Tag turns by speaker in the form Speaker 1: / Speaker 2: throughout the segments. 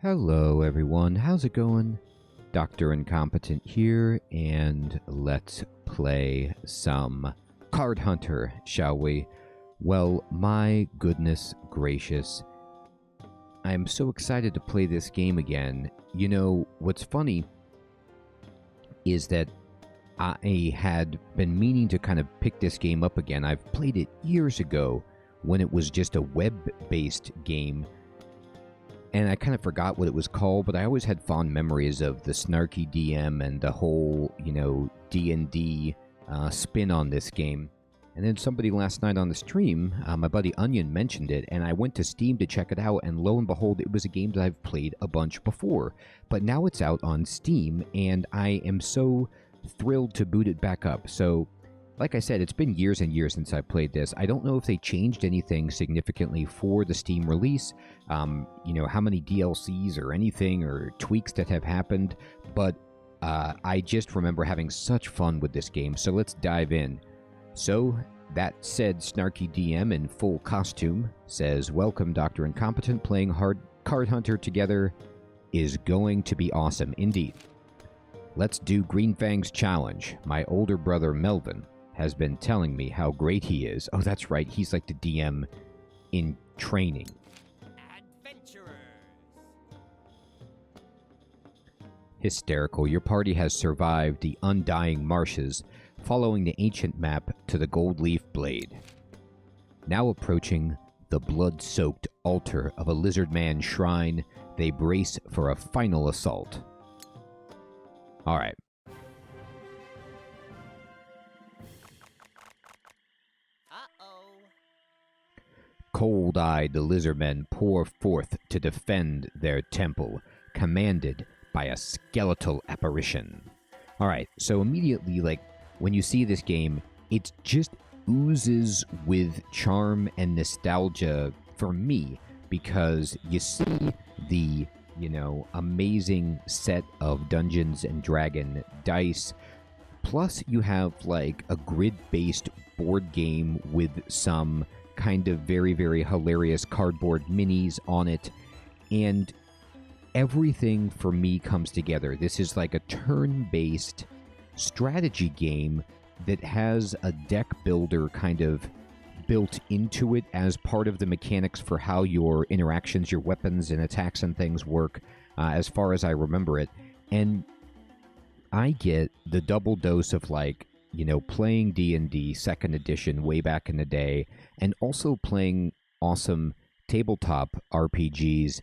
Speaker 1: Hello everyone, how's it going? Dr. Incompetent here, and let's play some Card Hunter, shall we? Well, my goodness gracious, I'm so excited to play this game again. You know, what's funny is that I had been meaning to kind of pick this game up again. I've played it years ago when it was just a web-based game, and I kind of forgot what it was called, but I always had fond memories of the snarky DM and the whole, D&D spin on this game. And then somebody last night on the stream, my buddy Onion, mentioned it, and I went to Steam to check it out, and lo and behold, it was a game that I've played a bunch before. But now it's out on Steam, and I am so thrilled to boot it back up. So, like I said, it's been years and years since I played this. I don't know if they changed anything significantly for the Steam release, how many DLCs or anything or tweaks that have happened, but I just remember having such fun with this game, so let's dive in. So, that said snarky DM in full costume says, "Welcome, Dr. Incompetent. Playing Card Hunter together is going to be awesome indeed. Let's do Green Fang's challenge. My older brother Melvin has been telling me how great he is." Oh, that's right. He's like the DM in training.
Speaker 2: Adventurers.
Speaker 1: Hysterical. Your party has survived the undying marshes, following the ancient map to the gold leaf blade. Now approaching the blood-soaked altar of a lizard man shrine, they brace for a final assault. All right. Cold-eyed, the lizardmen pour forth to defend their temple, commanded by a skeletal apparition. All right, so immediately, when you see this game, it just oozes with charm and nostalgia for me, because you see the, amazing set of Dungeons and Dragon dice, plus you have, a grid-based board game with some kind of very, very hilarious cardboard minis on it, and everything for me comes together. This is like a turn-based strategy game that has a deck builder kind of built into it as part of the mechanics for how your interactions, your weapons and attacks and things work, as far as I remember it. And I get the double dose of playing D&D 2nd edition way back in the day, and also playing awesome tabletop RPGs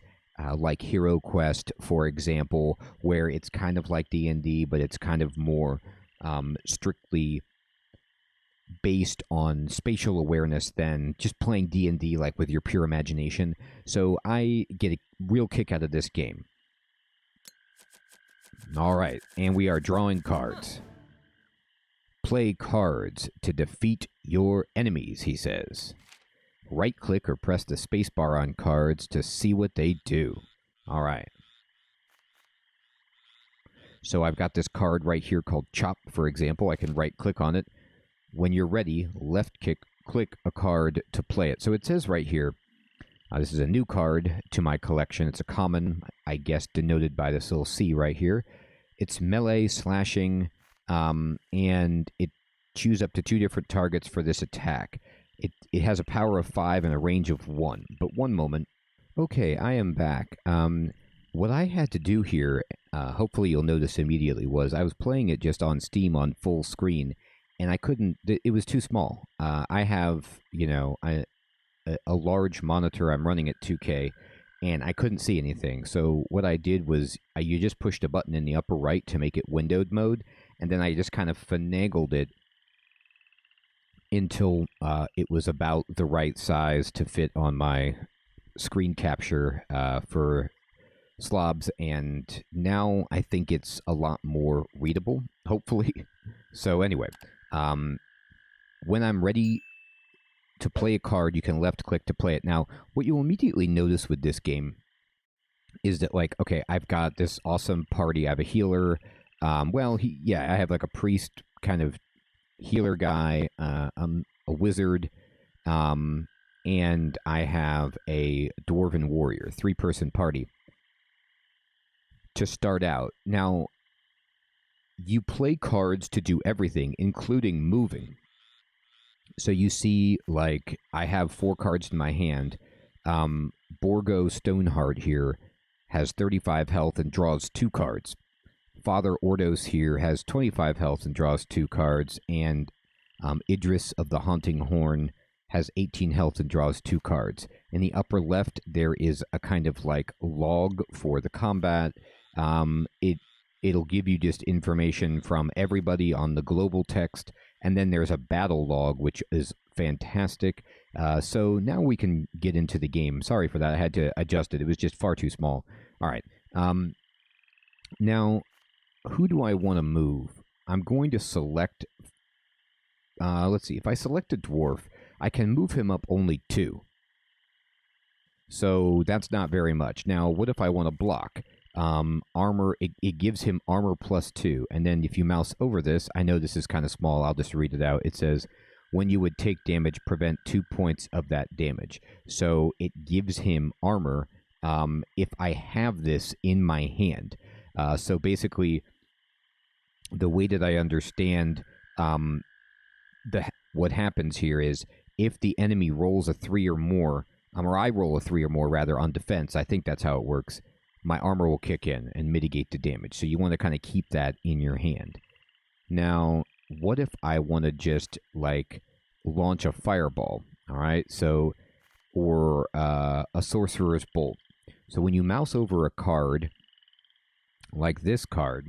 Speaker 1: like Hero Quest, for example, where it's kind of like D&D, but it's kind of more strictly based on spatial awareness than just playing D&D with your pure imagination. So I get a real kick out of this game. All right, and we are drawing cards. Play cards to defeat your enemies, he says. Right-click or press the spacebar on cards to see what they do. All right. So I've got this card right here called Chop, for example. I can right-click on it. When you're ready, left-click a card to play it. So it says right here, this is a new card to my collection. It's a common, I guess, denoted by this little C right here. It's melee, slashing, and it chooses up to 2 different targets for this attack. It has a power of 5 and a range of 1. But one moment. Okay, I am back. What I had to do here, hopefully you'll notice immediately, was I was playing it just on Steam on full screen, and I couldn't, it was too small. I have, a large monitor. I'm running at 2K, and I couldn't see anything. So what I did was, you just pushed a button in the upper right to make it windowed mode, and then I just kind of finagled it until it was about the right size to fit on my screen capture for slobs, and now I think it's a lot more readable, hopefully. So anyway, when I'm ready to play a card, you can left-click to play it. Now, what you'll immediately notice with this game is that, okay, I've got this awesome party. I have a healer. I have a priest kind of healer guy, a wizard, and I have a dwarven warrior, 3-person party. to start out. Now, you play cards to do everything, including moving. So you see, like, I have 4 cards in my hand. Borgo Stoneheart here has 35 health and draws 2 cards. Father Ordos here has 25 health and draws 2 cards. And Idris of the Haunting Horn has 18 health and draws 2 cards. In the upper left, there is a kind of like log for the combat. It'll give you just information from everybody on the global text, and then there's a battle log, which is fantastic. So now we can get into the game. Sorry for that. I had to adjust it. It was just far too small. All right. Now, who do I want to move? I'm going to select... let's see. If I select a dwarf, I can move him up only 2. So that's not very much. Now, what if I want to block? Armor, it gives him armor +2. And then if you mouse over this, I know this is kind of small. I'll just read it out. It says, when you would take damage, prevent 2 points of that damage. So it gives him armor if I have this in my hand. So basically, the way that I understand what happens here is if the enemy rolls a 3 or more, or I roll a 3 or more rather on defense, I think that's how it works, my armor will kick in and mitigate the damage. So you want to kind of keep that in your hand. Now, what if I want to just, like, launch a fireball? All right, so, or a sorcerer's bolt. So when you mouse over a card, like this card,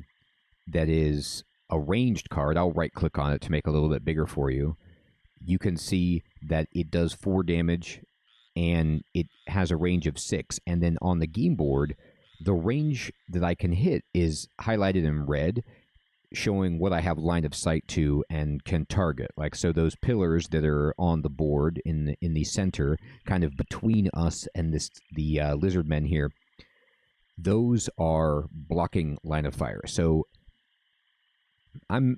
Speaker 1: that is a ranged card, I'll right-click on it to make it a little bit bigger for you. You can see that it does 4 damage, and it has a range of 6. And then on the game board, the range that I can hit is highlighted in red, showing what I have line of sight to and can target. Like, so those pillars that are on the board in the center, kind of between us and the lizard men here, those are blocking line of fire. So I'm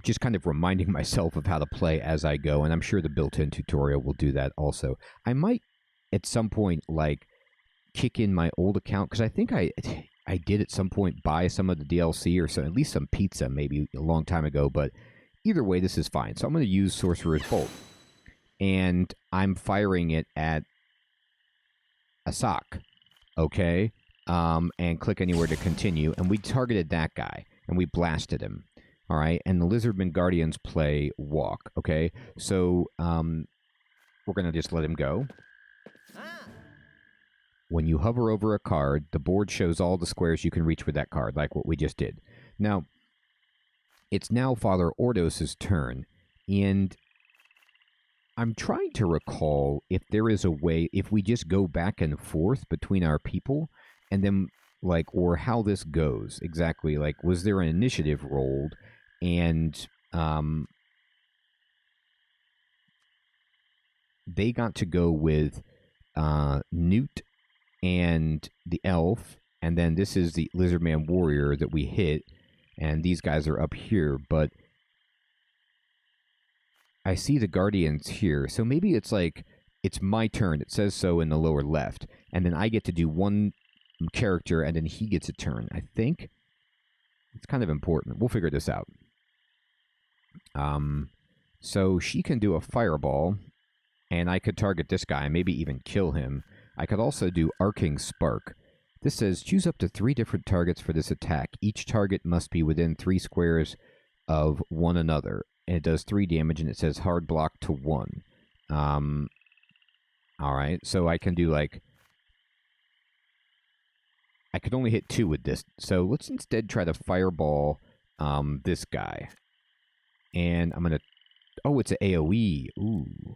Speaker 1: just kind of reminding myself of how to play as I go, and I'm sure the built-in tutorial will do that also. I might, at some point, like, kick in my old account, because I think I did at some point buy some of the DLC, or so, at least some pizza maybe a long time ago, but either way, this is fine. So I'm going to use Sorcerer's Bolt, and I'm firing it at a sock, okay? And click anywhere to continue, and we targeted that guy, and we blasted him, all right? And the Lizardman Guardians play Walk, okay? So we're going to just let him go. When you hover over a card, the board shows all the squares you can reach with that card, like what we just did. Now, it's now Father Ordos' turn, and I'm trying to recall if there is a way, if we just go back and forth between our people, and then, like, or how this goes exactly. Like, was there an initiative rolled, and they got to go with Newt and the elf, and then this is the Lizardman Warrior that we hit, and these guys are up here, but I see the Guardians here, so maybe it's like, it's my turn, it says so in the lower left, and then I get to do one character, and then he gets a turn. I think it's kind of important. We'll figure this out. So she can do a fireball, and I could target this guy, maybe even kill him. I could also do Arcing Spark. This says, choose up to 3 different targets for this attack. Each target must be within 3 squares of one another. And it does 3 damage, and it says hard block to 1. Alright, so I can do, like... I could only hit 2 with this. So let's instead try to fireball this guy. And I'm going to... Oh, it's an AoE. Ooh.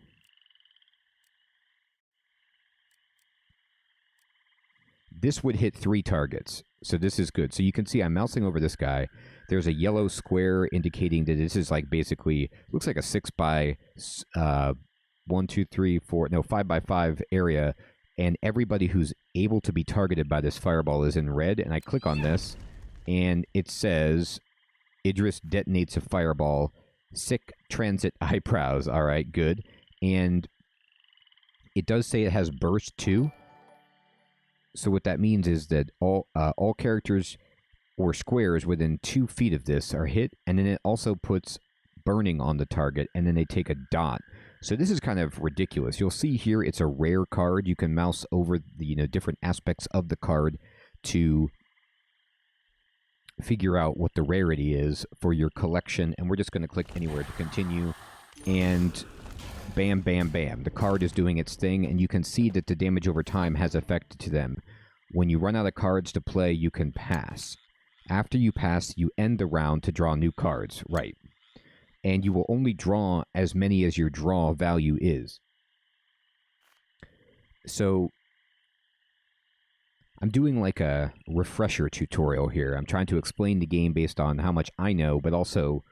Speaker 1: This would hit 3 targets, so this is good. So you can see I'm mousing over this guy. There's a yellow square indicating that this is like basically, looks like a 6 by 1, 2, 3, 4, no, 5 by 5 area, and everybody who's able to be targeted by this fireball is in red, and I click on this, and it says, Idris detonates a fireball, sick transit eyebrows. All right, good. And it does say it has burst too. So what that means is that all characters or squares within 2 feet of this are hit, and then it also puts burning on the target, and then they take a dot. So this is kind of ridiculous. You'll see here it's a rare card. You can mouse over the different aspects of the card to figure out what the rarity is for your collection, and we're just going to click anywhere to continue, and bam, bam, bam. The card is doing its thing, and you can see that the damage over time has affected to them. When you run out of cards to play, you can pass. After you pass, you end the round to draw new cards. Right. And you will only draw as many as your draw value is. So I'm doing like a refresher tutorial here. I'm trying to explain the game based on how much I know, but also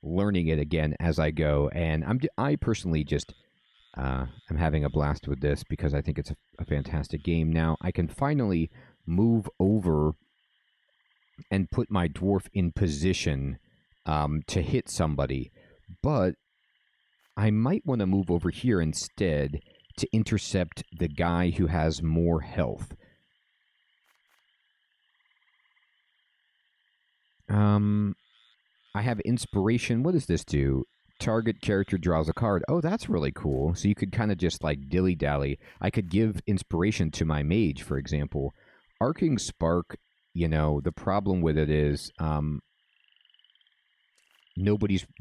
Speaker 1: learning it again as I go. And I personally just I'm having a blast with this because I think it's a fantastic game. Now I can finally move over and put my dwarf in position to hit somebody, but I might want to move over here instead to intercept the guy who has more health. I have inspiration. What does this do? Target character draws a card. Oh, that's really cool. So you could kind of just like dilly-dally. I could give inspiration to my mage, for example. Arcing Spark, the problem with it is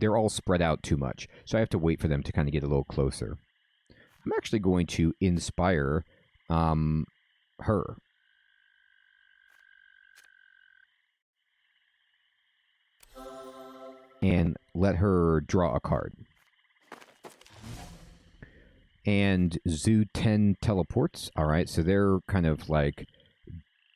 Speaker 1: they're all spread out too much. So I have to wait for them to kind of get a little closer. I'm actually going to inspire her. And let her draw a card. And Zoo 10 teleports. All right, so they're kind of like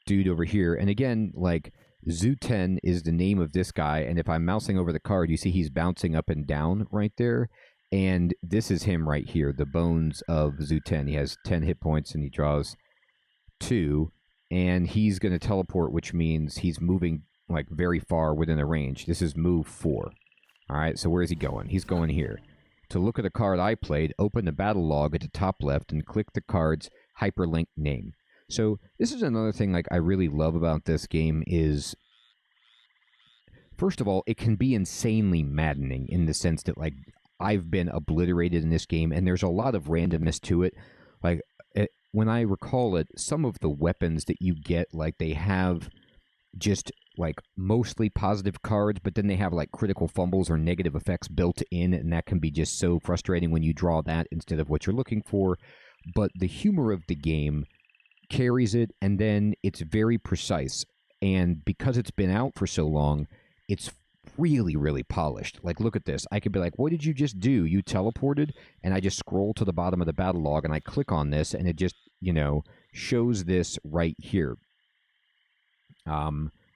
Speaker 1: dude over here. And again, like Zoo 10 is the name of this guy. And if I'm mousing over the card, you see he's bouncing up and down right there. And this is him right here, the bones of Zoo 10. He has 10 hit points and he draws 2. And he's going to teleport, which means he's moving like very far within a range. This is move 4. All right, so where is he going? He's going here. To look at the card I played, open the battle log at the top left and click the card's hyperlink name. So this is another thing like I really love about this game is, first of all, it can be insanely maddening in the sense that like I've been obliterated in this game and there's a lot of randomness to it. Like when I recall it, some of the weapons that you get, like they have just like mostly positive cards, but then they have like critical fumbles or negative effects built in, and that can be just so frustrating when you draw that instead of what you're looking for. But the humor of the game carries it, and then it's very precise. And because it's been out for so long, it's really, really polished. Like, look at this. I could be like, what did you just do? You teleported? And I just scroll to the bottom of the battle log, and I click on this, and it just, shows this right here.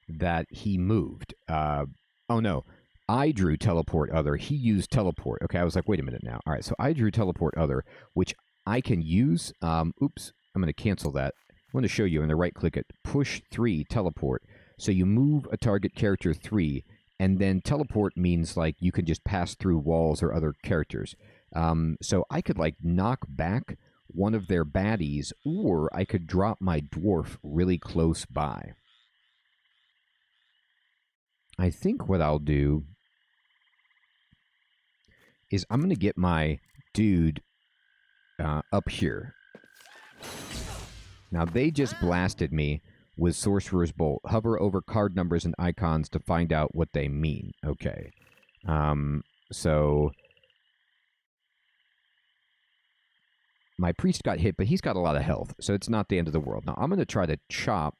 Speaker 1: That he moved. Oh, no. I drew teleport other. He used teleport. Okay, I was like, wait a minute now. All right, so I drew teleport other, which I can use. Oops, I'm going to cancel that. I want to show you. I'm going to right-click it. Push 3, teleport. So you move a target character 3, and then teleport means, like, you can just pass through walls or other characters. So I could, like, knock back one of their baddies, or I could drop my dwarf really close by. I think what I'll do is I'm going to get my dude up here. Now, they just blasted me with Sorcerer's Bolt. Hover over card numbers and icons to find out what they mean. Okay. So my priest got hit, but he's got a lot of health, so it's not the end of the world. Now, I'm going to try to chop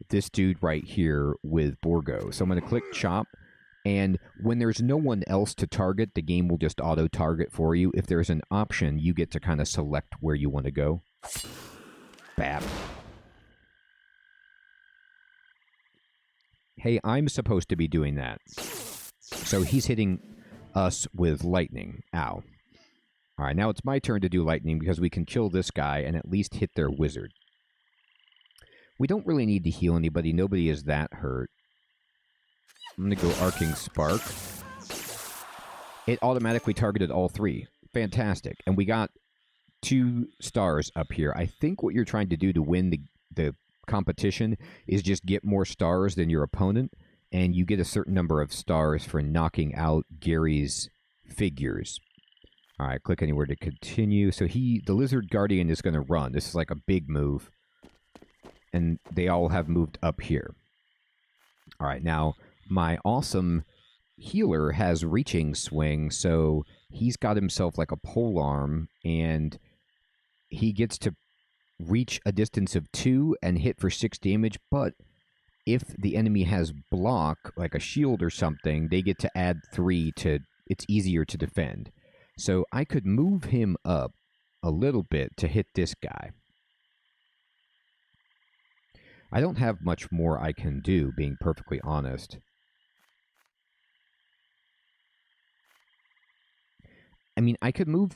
Speaker 1: this dude right here with Borgo. So I'm going to click chop, and when there's no one else to target, the game will just auto-target for you. If there's an option, you get to kind of select where you want to go. Bap. Hey, I'm supposed to be doing that. So he's hitting us with lightning. Ow. All right, now it's my turn to do lightning because we can kill this guy and at least hit their wizard. We don't really need to heal anybody. Nobody is that hurt. I'm going to go Arcing Spark. It automatically targeted all 3. Fantastic. And we got 2 stars up here. I think what you're trying to do to win the competition is just get more stars than your opponent. and you get a certain number of stars for knocking out Gary's figures. All right, click anywhere to continue. So the Lizard Guardian is going to run. This is like a big move. And they all have moved up here. All right, now my awesome healer has reaching swing, so he's got himself like a pole arm, and he gets to reach a distance of 2 and hit for 6 damage, but if the enemy has block, like a shield or something, they get to add 3 to... It's easier to defend. So I could move him up a little bit to hit this guy. I don't have much more I can do, being perfectly honest. I mean, I could move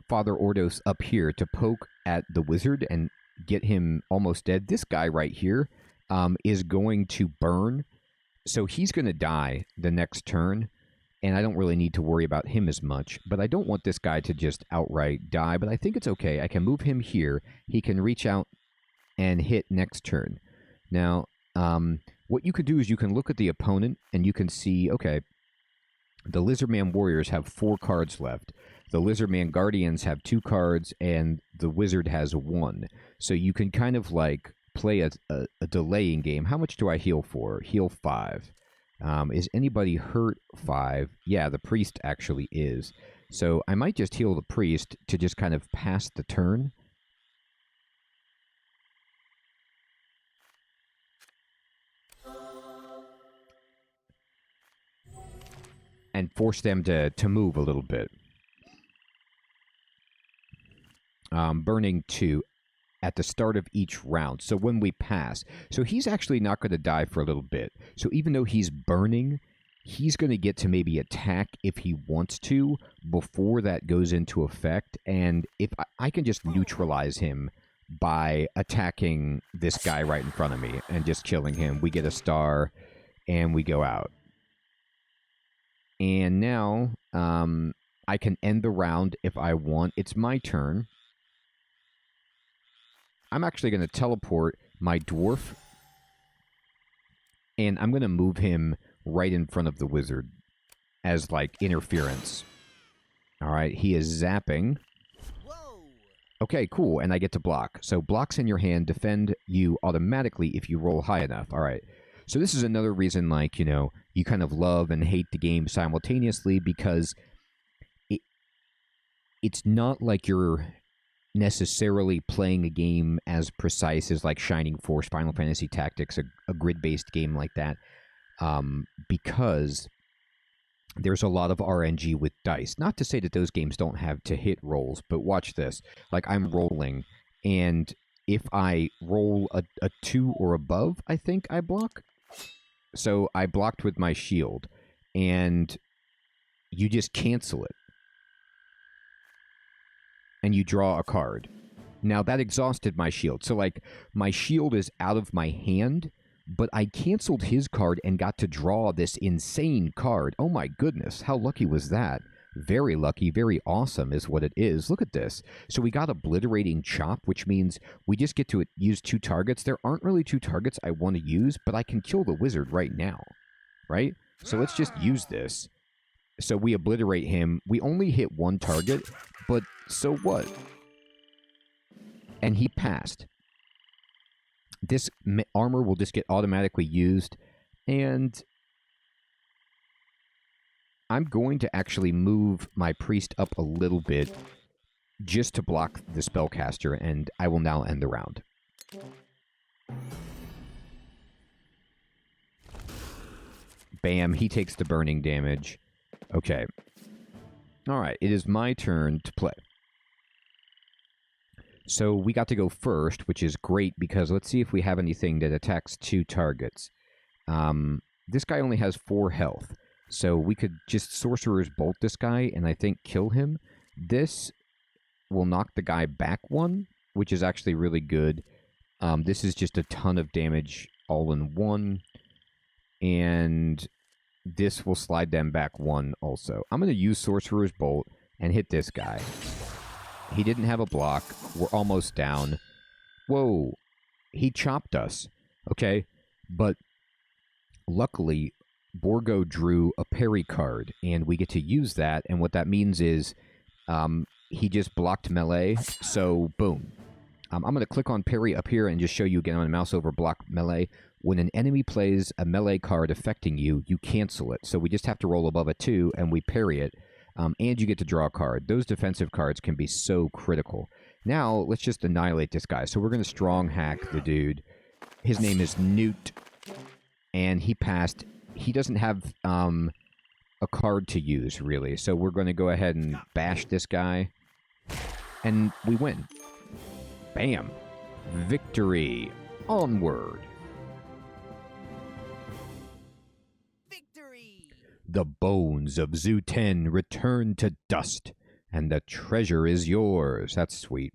Speaker 1: Father Ordos up here to poke at the wizard and get him almost dead. This guy right here is going to burn, so he's going to die the next turn. And I don't really need to worry about him as much. But I don't want this guy to just outright die. But I think it's okay. I can move him here. He can reach out and hit next turn. Now, what you could do is you can look at the opponent and you can see, okay, the Lizardman Warriors have 4 cards left. The Lizardman Guardians have 2 cards, and the Wizard has 1. So you can kind of like play a delaying game. How much do I heal for? Heal 5. Is anybody hurt 5? Yeah, the priest actually is. So I might just heal the priest to just kind of pass the turn. And force them to move a little bit. Burning 2 at the start of each round. So when we pass. So he's actually not going to die for a little bit. So even though he's burning, he's going to get to maybe attack if he wants to before that goes into effect. And if I can just neutralize him by attacking this guy right in front of me and just killing him. We get a star and we go out. And now I can end the round if I want. It's my turn. I'm actually going to teleport my dwarf, and I'm going to move him right in front of the wizard as, like, interference. All right, he is zapping.
Speaker 2: Whoa.
Speaker 1: Okay, cool, and I get to block. So blocks in your hand defend you automatically if you roll high enough. All right, so this is another reason, like, you know, you kind of love and hate the game simultaneously, because it's not like you're necessarily playing a game as precise as like Shining Force, Final Fantasy Tactics, a grid-based game like that, because there's a lot of RNG with dice. Not to say that those games don't have to-hit rolls, but watch this. Like, I'm rolling, and if I roll a 2 or above, I think I block. So I blocked with my shield, and you just cancel it. And you draw a card. Now, that exhausted my shield. So, like, my shield is out of my hand, but I canceled his card and got to draw this insane card. Oh my goodness, how lucky was that? Very lucky, very awesome is what it is. Look at this. So we got Obliterating Chop, which means we just get to use 2 targets. There aren't really 2 targets I want to use, but I can kill the wizard right now, right? So let's just use this. So we obliterate him. We only hit 1 target, but so what? And he passed. This armor will just get automatically used, and I'm going to actually move my priest up a little bit just to block the spellcaster, and I will now end the round. Bam, he takes the burning damage. Okay. All right, it is my turn to play. So we got to go first, which is great, because let's see if we have anything that attacks 2 targets. This guy only has 4 health, so we could just Sorcerer's Bolt this guy and I think kill him. This will knock the guy back 1, which is actually really good. This is just a ton of damage all in one, and this will slide them back 1 also. I'm going to use Sorcerer's Bolt and hit this guy. He didn't have a block. We're almost down. Whoa. He chopped us. Okay. But luckily, Borgo drew a parry card, and we get to use that. And what that means is he just blocked melee, so boom. I'm going to click on parry up here and just show you again. I'm going to mouse over block melee. When an enemy plays a melee card affecting you, you cancel it. So we just have to roll above a 2, and we parry it, and you get to draw a card. Those defensive cards can be so critical. Now, let's just annihilate this guy. So we're going to strong hack the dude. His name is Newt, and he passed. He doesn't have a card to use, really. So we're going to go ahead and bash this guy, and we win. Bam. Victory. Onward.
Speaker 2: Victory!
Speaker 1: The bones of Zoo 10 return to dust, and the treasure is yours. That's sweet.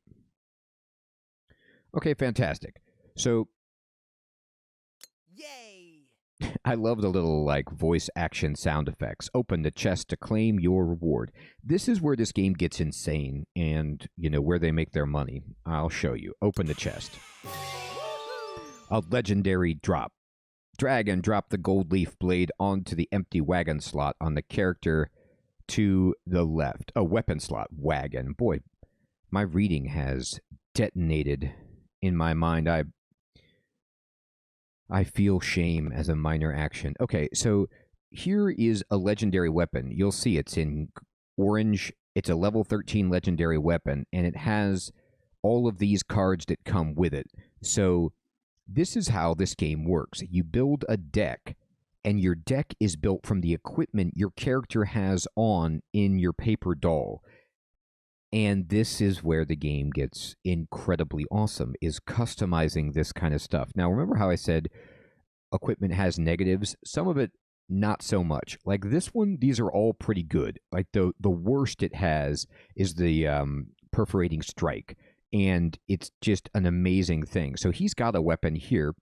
Speaker 1: Okay, fantastic. So,
Speaker 2: Yay!
Speaker 1: I love the little, like, voice action sound effects. Open the chest to claim your reward. This is where this game gets insane and, you know, where they make their money. I'll show you. Open the chest. A legendary drop. Drag and drop the gold leaf blade onto the empty wagon slot on the character to the left. Oh, weapon slot. Wagon. Boy, my reading has detonated in my mind. I feel shame as a minor action. Okay, so here is a legendary weapon. You'll see it's in orange. It's a level 13 legendary weapon, and it has all of these cards that come with it. So this is how this game works. You build a deck, and your deck is built from the equipment your character has on in your paper doll. And this is where the game gets incredibly awesome, is customizing this kind of stuff. Now, remember how I said equipment has negatives? Some of it, not so much. Like this one, these are all pretty good. Like the worst it has is the perforating strike. And it's just an amazing thing. So he's got a weapon here,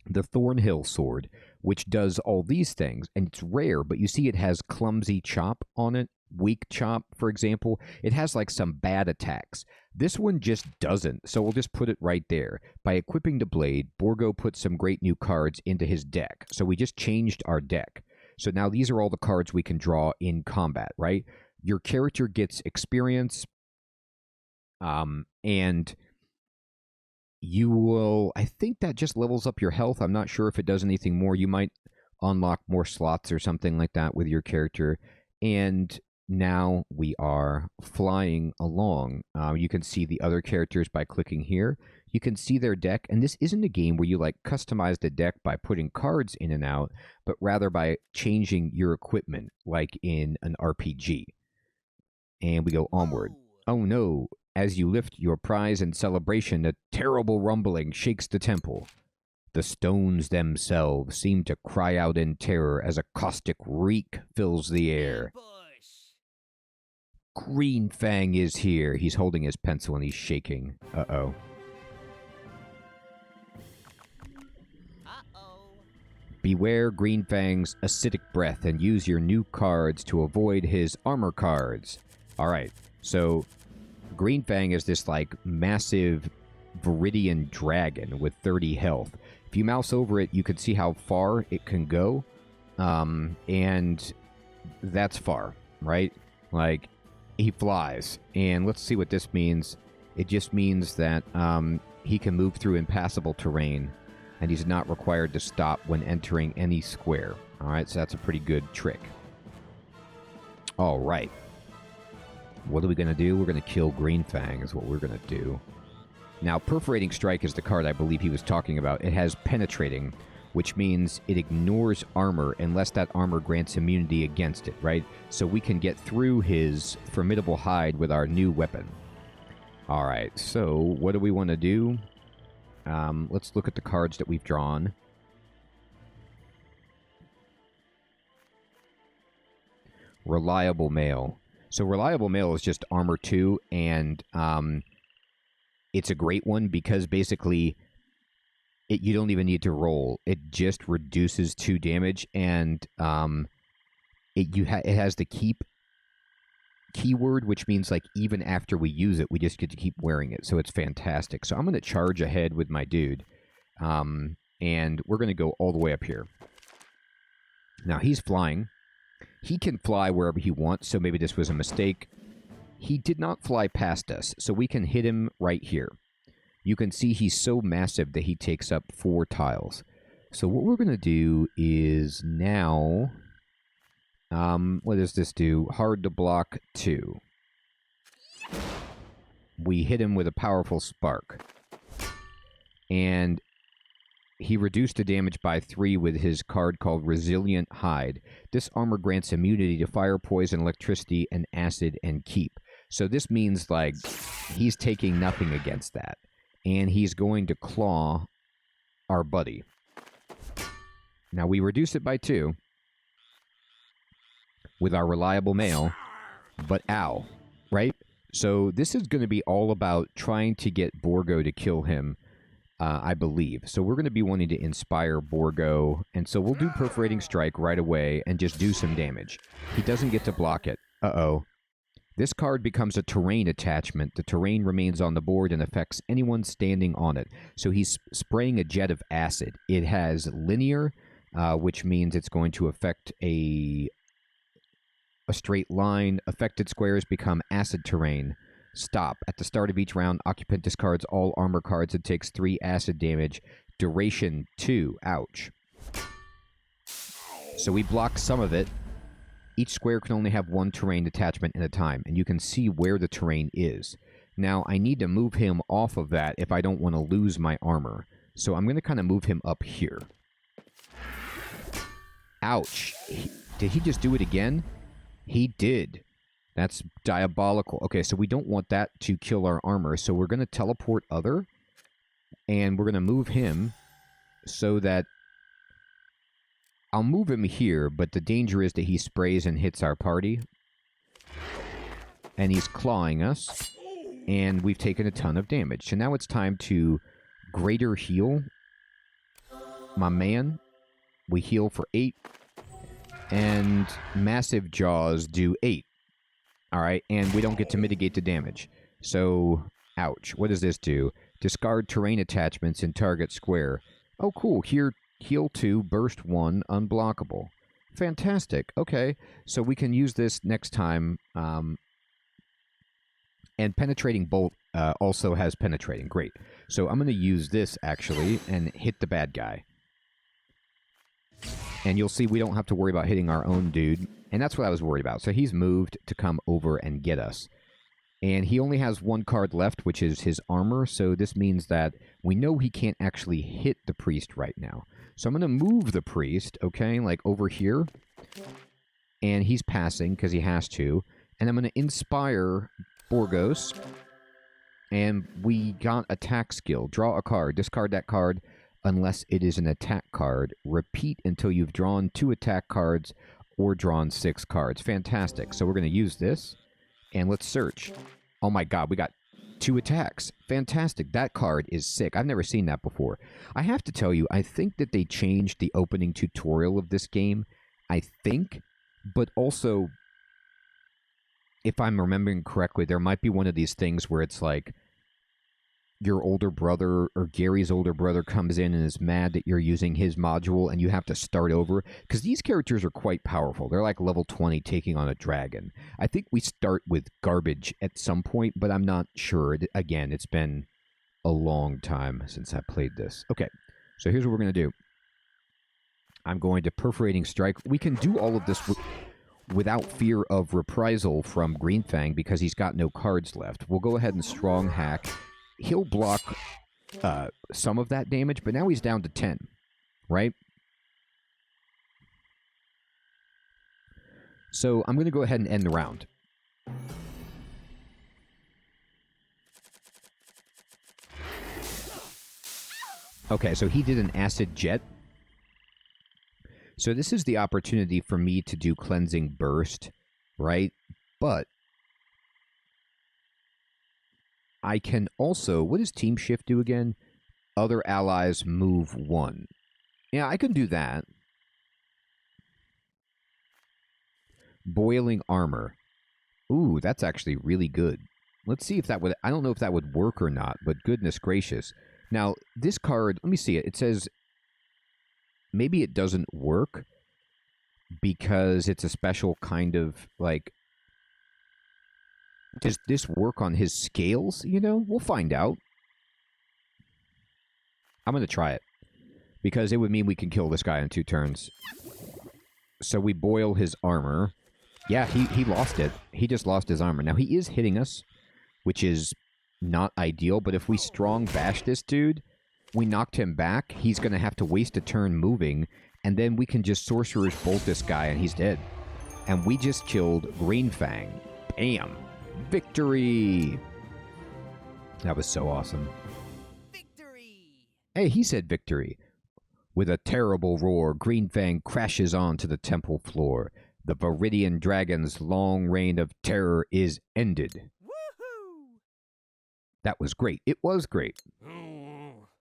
Speaker 1: the Thornhill sword, which does all these things. And it's rare, but you see it has clumsy chop on it. Weak chop, for example. It has like some bad attacks. This one just doesn't, so we'll just put it right there. By equipping the blade, Borgo put some great new cards into his deck. So we just changed our deck. So now these are all the cards we can draw in combat, right? Your character gets experience, and you will, I think that just levels up your health. I'm not sure if it does anything more. You might unlock more slots or something like that with your character. And now we are flying along. You can see the other characters by clicking here. You can see their deck, and this isn't a game where you like customize the deck by putting cards in and out, but rather by changing your equipment, like in an RPG. And we go onward. Oh no, as you lift your prize in celebration, a terrible rumbling shakes the temple. The stones themselves seem to cry out in terror as a caustic reek fills the air. Green Fang is here. He's holding his pencil and he's shaking. Uh-oh. Beware Green Fang's acidic breath and use your new cards to avoid his armor cards. Alright, so Green Fang is this like massive Viridian dragon with 30 health. If you mouse over it, you can see how far it can go. And that's far, right? Like, he flies. And let's see what this means. It just means that he can move through impassable terrain, and he's not required to stop when entering any square. All right, so that's a pretty good trick. All right. What are we going to do? We're going to kill Green Fang is what we're going to do. Now, Perforating Strike is the card I believe he was talking about. It has Penetrating, which means it ignores armor unless that armor grants immunity against it, right? So we can get through his formidable hide with our new weapon. All right, so what do we want to do? Let's look at the cards that we've drawn. Reliable Mail. So Reliable Mail is just armor 2, and it's a great one because basically you don't even need to roll. It just reduces 2 damage, and it has the keep keyword, which means like even after we use it, we just get to keep wearing it. So it's fantastic. So I'm going to charge ahead with my dude, and we're going to go all the way up here. Now he's flying. He can fly wherever he wants, so maybe this was a mistake. He did not fly past us, so we can hit him right here. You can see he's so massive that he takes up 4 tiles. So what we're going to do is now... what does this do? Hard to block 2. We hit him with a powerful spark. And he reduced the damage by 3 with his card called Resilient Hide. This armor grants immunity to fire, poison, electricity, and acid, and keep. So this means, like, he's taking nothing against that. And he's going to claw our buddy. Now, we reduce it by 2 with our reliable mail, but ow, right? So this is going to be all about trying to get Borgo to kill him, I believe. So we're going to be wanting to inspire Borgo, and so we'll do Perforating Strike right away and just do some damage. He doesn't get to block it. Uh-oh. This card becomes a terrain attachment. The terrain remains on the board and affects anyone standing on it. So he's spraying a jet of acid. It has linear, which means it's going to affect a straight line. Affected squares become acid terrain. Stop. At the start of each round, occupant discards all armor cards and takes 3 acid damage. Duration 2. Ouch. So we block some of it. Each square can only have 1 terrain attachment at a time, and you can see where the terrain is. Now, I need to move him off of that if I don't want to lose my armor. So I'm going to kind of move him up here. Ouch. Did he just do it again? He did. That's diabolical. Okay, so we don't want that to kill our armor, so we're going to teleport other, and we're going to move him so that I'll move him here, but the danger is that he sprays and hits our party, and he's clawing us, and we've taken a ton of damage. So now it's time to greater heal my man. We heal for 8, and massive jaws do 8. All right, and we don't get to mitigate the damage. So, ouch. What does this do? Discard terrain attachments in target square. Oh, cool. Here, heal 2, burst 1, unblockable. Fantastic. Okay, so we can use this next time. And penetrating bolt also has penetrating. Great. So I'm going to use this, actually, and hit the bad guy. And you'll see we don't have to worry about hitting our own dude. And that's what I was worried about. So he's moved to come over and get us. And he only has 1 card left, which is his armor. So this means that we know he can't actually hit the priest right now. So I'm going to move the priest, okay, like over here. And he's passing because he has to. And I'm going to inspire Borgos. And we got attack skill. Draw a card. Discard that card unless it is an attack card. Repeat until you've drawn 2 attack cards or drawn 6 cards. Fantastic. So we're going to use this, and let's search. Oh my god, we got 2 attacks. Fantastic. That card is sick. I've never seen that before. I have to tell you, I think that they changed the opening tutorial of this game. I think, but also, if I'm remembering correctly, there might be one of these things where it's like, your older brother or Gary's older brother comes in and is mad that you're using his module and you have to start over. Because these characters are quite powerful. They're like level 20 taking on a dragon. I think we start with garbage at some point, but I'm not sure. Again, it's been a long time since I played this. Okay, so here's what we're going to do. I'm going to Perforating Strike. We can do all of this without fear of reprisal from Greenfang because he's got no cards left. We'll go ahead and Strong Hack. He'll block some of that damage, but now he's down to 10, right? So I'm going to go ahead and end the round. Okay, so he did an acid jet. So this is the opportunity for me to do Cleansing Burst, right? But I can also... What does Team Shift do again? Other allies move 1. Yeah, I can do that. Boiling Armor. Ooh, that's actually really good. Let's see if that would... I don't know if that would work or not, but goodness gracious. Now, this card... Let me see it. It says... Maybe it doesn't work. because it's a special kind of, like, does this work on his scales? You know, we'll find out. I'm going to try it, because it would mean we can kill this guy in 2 turns. So we boil his armor. Yeah, he lost it. He just lost his armor. Now, he is hitting us, which is not ideal, but if we strong bash this dude, we knocked him back, he's going to have to waste a turn moving, and then we can just Sorcerer's Bolt this guy, and he's dead. And we just killed Green Fang. Bam! Victory! That was so awesome.
Speaker 2: Victory!
Speaker 1: Hey, he said victory. With a terrible roar, Green Fang crashes onto the temple floor. The Viridian Dragon's long reign of terror is ended.
Speaker 2: Woohoo!
Speaker 1: That was great. It was great.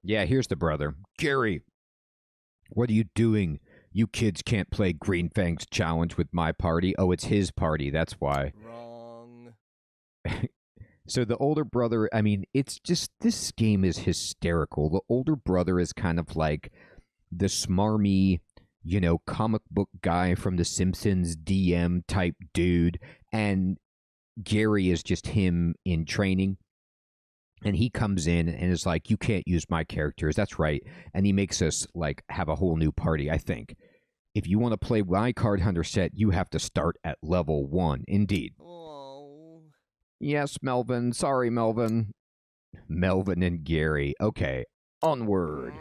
Speaker 1: Yeah, here's the brother. Gary, what are you doing? You kids can't play Green Fang's challenge with my party. Oh, it's his party. That's why.
Speaker 2: Wrong.
Speaker 1: So the older brother, I mean, it's just, this game is hysterical. The older brother is kind of like the smarmy, you know, comic book guy from The Simpsons DM type dude. And Gary is just him in training. And he comes in and is like, you can't use my characters. That's right. And he makes us, like, have a whole new party, I think. If you want to play my Card Hunter set, you have to start at level 1. Indeed.
Speaker 2: Oh.
Speaker 1: Yes, Melvin. Sorry, Melvin. Melvin and Gary. Okay, onward.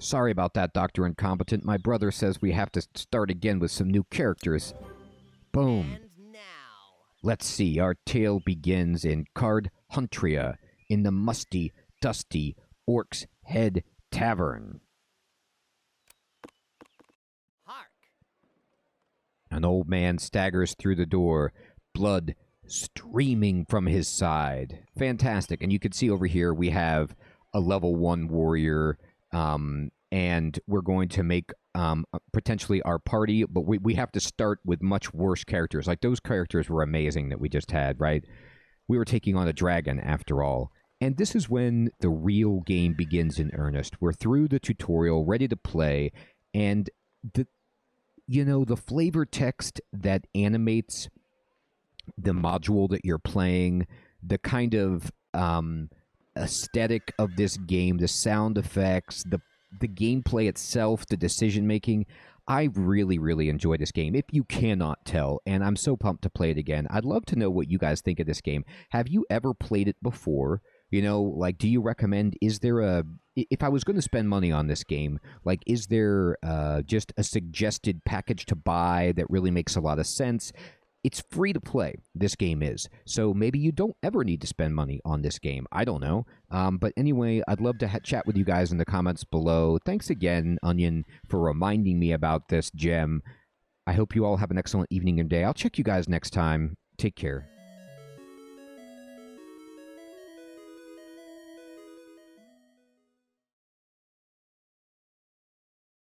Speaker 1: Sorry about that, Dr. Incompetent. My brother says we have to start again with some new characters. Boom.
Speaker 2: And now.
Speaker 1: Let's see, our tale begins in Card Huntria, in the musty, dusty Orc's Head Tavern.
Speaker 2: Hark.
Speaker 1: An old man staggers through the door, blood streaming from his side. Fantastic. And you can see over here we have a level 1 warrior, and we're going to make potentially our party, but we have to start with much worse characters. Like, those characters were amazing that we just had, right? We were taking on a dragon, after all. And this is when the real game begins in earnest. We're through the tutorial, ready to play, and the flavor text that animates the module that you're playing, the kind of aesthetic of this game, the sound effects, the gameplay itself, the decision making. I really, really enjoy this game, if you cannot tell, and I'm so pumped to play it again. I'd love to know what you guys think of this game. Have you ever played it before? You know, like, do you recommend, if I was going to spend money on this game, like, is there just a suggested package to buy that really makes a lot of sense? It's free to play, this game is. So maybe you don't ever need to spend money on this game. I don't know. But anyway, I'd love to chat with you guys in the comments below. Thanks again, Onion, for reminding me about this gem. I hope you all have an excellent evening and day. I'll check you guys next time. Take care.